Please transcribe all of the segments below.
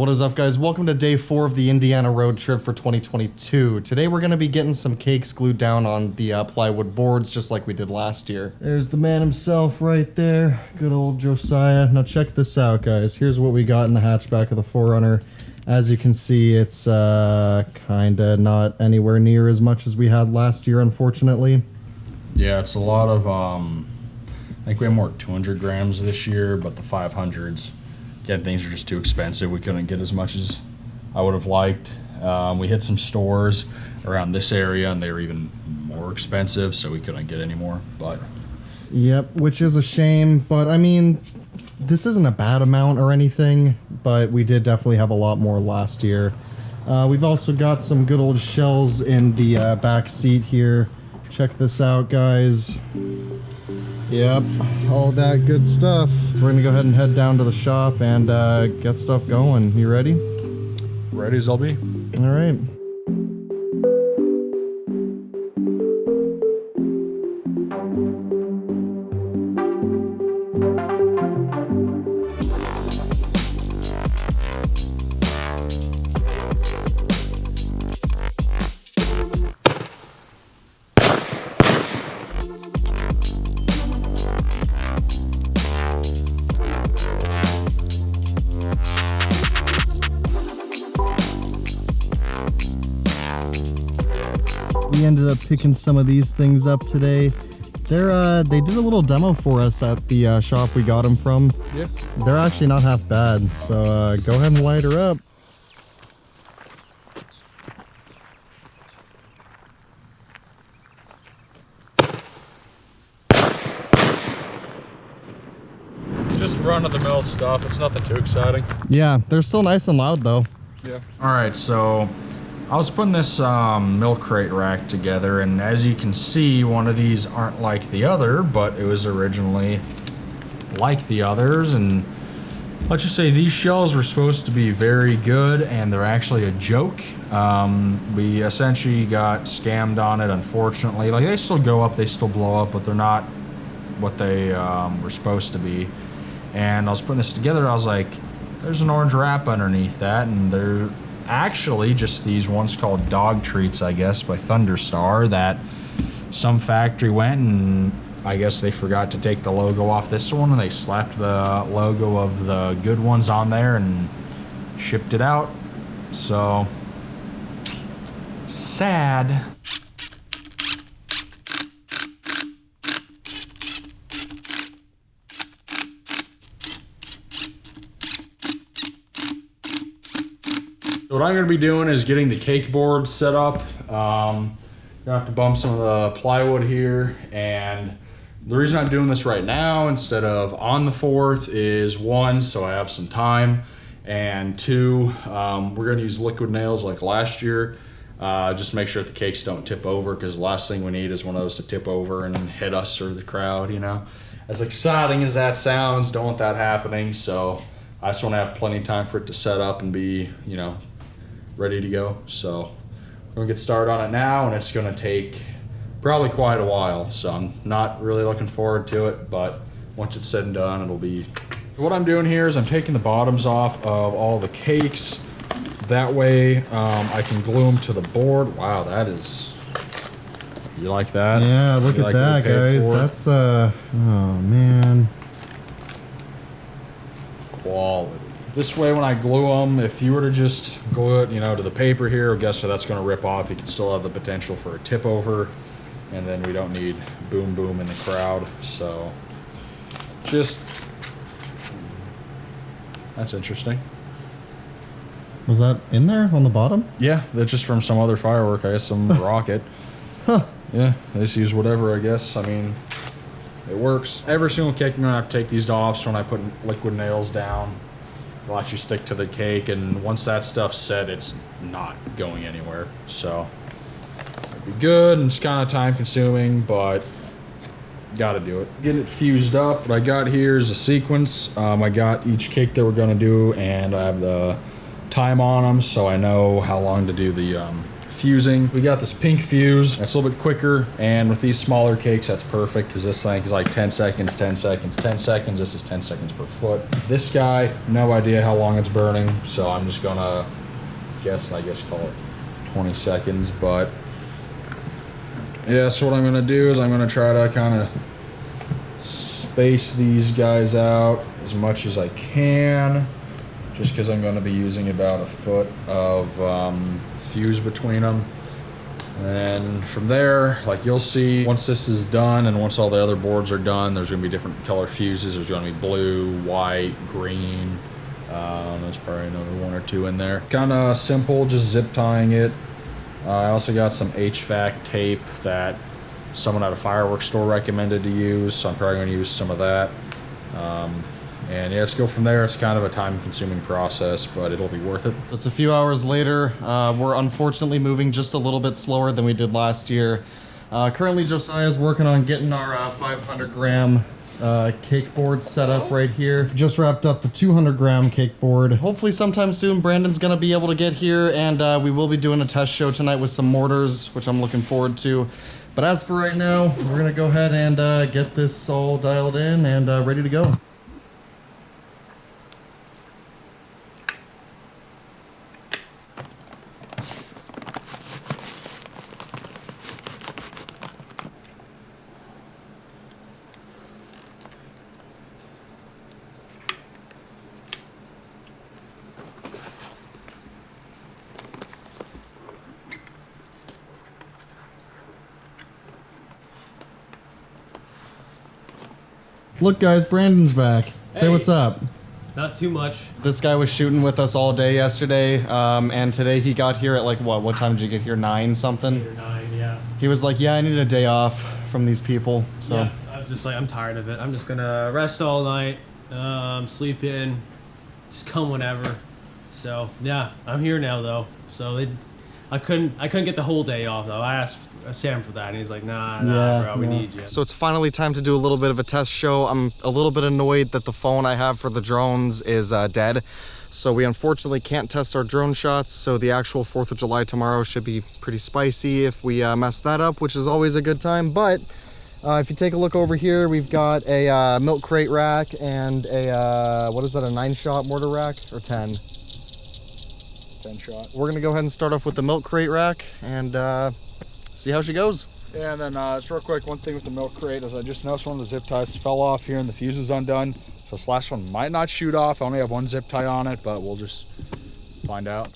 What is up, guys? Welcome to day 4 of the Indiana road trip for 2022. Today we're going to be getting some cakes glued down on the plywood boards just like we did last year. There's the man himself right there. Good old Josiah. Now check this out, guys. Here's what we got in the hatchback of the 4Runner. As you can see, it's kinda not anywhere near as much as we had last year, unfortunately. Yeah, it's a lot of, I think we have more 200 grams this year, but the 500s, again, things are just too expensive. We couldn't get as much as I would have liked. We hit some stores around this area and they were even more expensive, so we couldn't get any more, but. Yep, which is a shame, but I mean, this isn't a bad amount or anything, but we did definitely have a lot more last year. We've also got some good old shells in the back seat here. Check this out, guys. Yep, all that good stuff. So we're gonna go ahead and head down to the shop and get stuff going. You ready? Ready as I'll be. All right. We ended up picking some of these things up today. They did a little demo for us at the shop we got them from. Yeah. They're actually not half bad, so go ahead and light her up. Just run-of-the-mill stuff. It's nothing too exciting. Yeah, they're still nice and loud though. Yeah. All right, so I was putting this milk crate rack together, and as you can see, one of these aren't like the other, but it was originally like the others, and let's just say these shells were supposed to be very good, and they're actually a joke. We essentially got scammed on it, unfortunately. Like, they still go up, they still blow up, but they're not what they were supposed to be. And I was putting this together, I was like, there's an orange wrap underneath that, and they're actually just these ones called dog treats, I guess, by Thunderstar, that some factory went and I guess they forgot to take the logo off this one, and they slapped the logo of the good ones on there and shipped it out. So sad. So what I'm going to be doing is getting the cake board set up. Gonna have to bump some of the plywood here, and the reason I'm doing this right now instead of on the 4th is 1, so I have some time, and 2, we're going to use liquid nails like last year, just to make sure that the cakes don't tip over, because the last thing we need is one of those to tip over and hit us or the crowd, you know. As exciting as that sounds, don't want that happening, so I just want to have plenty of time for it to set up and be, you know, ready to go. So we're gonna get started on it now, and it's gonna take probably quite a while, so I'm not really looking forward to it, but once it's said and done, it'll be. What I'm doing here is I'm taking the bottoms off of all the cakes, that way I can glue them to the board. Wow, that is, you like that? Yeah, look at that, guys. That's oh man, quality. This way, when I glue them, if you were to just glue it, you know, to the paper here, guess what, that's going to rip off. You can still have the potential for a tip over, and then we don't need boom boom in the crowd. So, just, that's interesting. was that in there on the bottom? Yeah, that's just from some other firework, I guess, some rocket. Huh. Yeah, they just use whatever, I guess. I mean, it works. Every single cake, I'm going to have to take these off, so when I put liquid nails down, it'll actually stick to the cake, and once that stuff's set, it's not going anywhere. So it'd be good, and it's kind of time consuming, but gotta do it. Getting it fused up. What I got here is a sequence. I got each cake that we're gonna do, and I have the time on them, so I know how long to do the fusing. We got this pink fuse. It's a little bit quicker, and with these smaller cakes, that's perfect because this thing is like 10 seconds, 10 seconds, 10 seconds. This is 10 seconds per foot. This guy, no idea how long it's burning, so I'm just gonna guess, I guess call it 20 seconds, but yeah, so what I'm gonna do is I'm gonna try to kind of space these guys out as much as I can, just because I'm gonna be using about a foot of fuse between them. And from there, like you'll see, once this is done and once all the other boards are done, there's gonna be different color fuses. There's gonna be blue, white, green. There's probably another one or two in there. Kind of simple, just zip tying it. I also got some HVAC tape that someone at a fireworks store recommended to use, so I'm probably going to use some of that. And yeah, let's go from there. It's kind of a time-consuming process, but it'll be worth it. It's a few hours later. We're unfortunately moving just a little bit slower than we did last year. Currently, Josiah's working on getting our 500-gram cake board set up right here. Just wrapped up the 200-gram cake board. Hopefully sometime soon Brandon's gonna be able to get here, and we will be doing a test show tonight with some mortars, which I'm looking forward to. But as for right now, we're gonna go ahead and get this all dialed in and ready to go. Look guys, Brandon's back. Say what's up. Not too much. This guy was shooting with us all day yesterday, and today he got here at like what time did you get here? 9 something? 8 or 9, yeah. He was like, yeah, I need a day off from these people, so. Yeah, I was just like, I'm tired of it. I'm just gonna rest all night, sleep in, just come whenever. So yeah, I'm here now though. So I couldn't get the whole day off though. I asked Sam for that, and he's like, nah, bro, we need you. So it's finally time to do a little bit of a test show. I'm a little bit annoyed that the phone I have for the drones is dead. So we unfortunately can't test our drone shots. So the actual 4th of July tomorrow should be pretty spicy if we mess that up, which is always a good time. But if you take a look over here, we've got a milk crate rack and a, what is that, a 9-shot mortar rack or 10? 10 shot. We're gonna go ahead and start off with the milk crate rack and see how she goes. Yeah, and then just real quick, one thing with the milk crate is I just noticed one of the zip ties fell off here and the fuse is undone. So this last one might not shoot off. I only have one zip tie on it, but we'll just find out.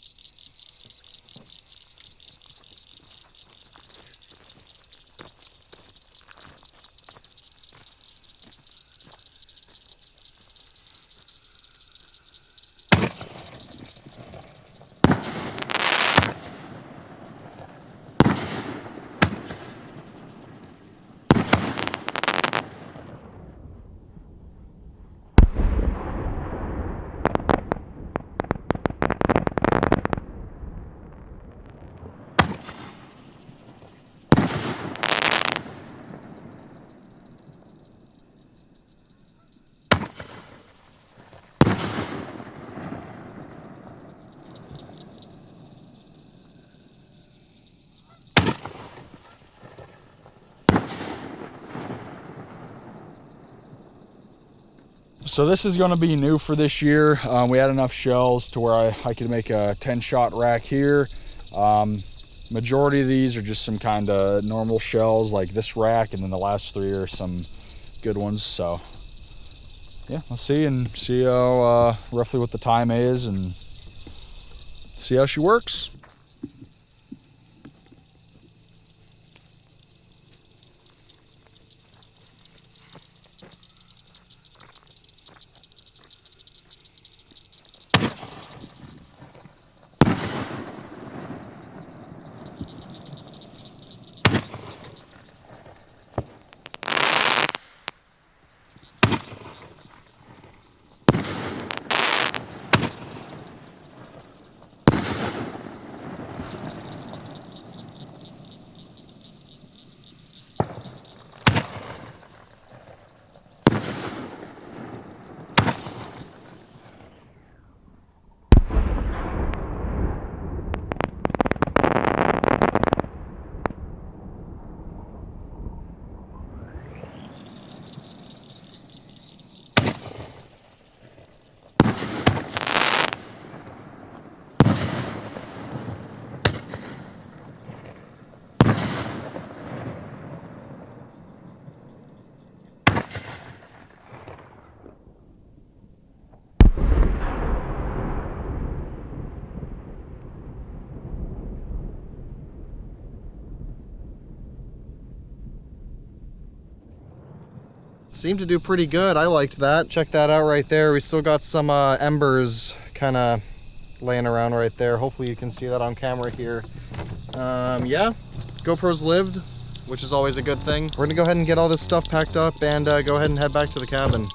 So this is going to be new for this year. We had enough shells to where I could make a 10-shot rack here. Majority of these are just some kind of normal shells like this rack, and then the last 3 are some good ones. So yeah, let's see how roughly what the time is and see how she works. seemed to do pretty good. I liked that. Check that out right there. We still got some embers kind of laying around right there. Hopefully you can see that on camera here. Yeah, GoPro's lived, which is always a good thing. We're gonna go ahead and get all this stuff packed up and go ahead and head back to the cabin.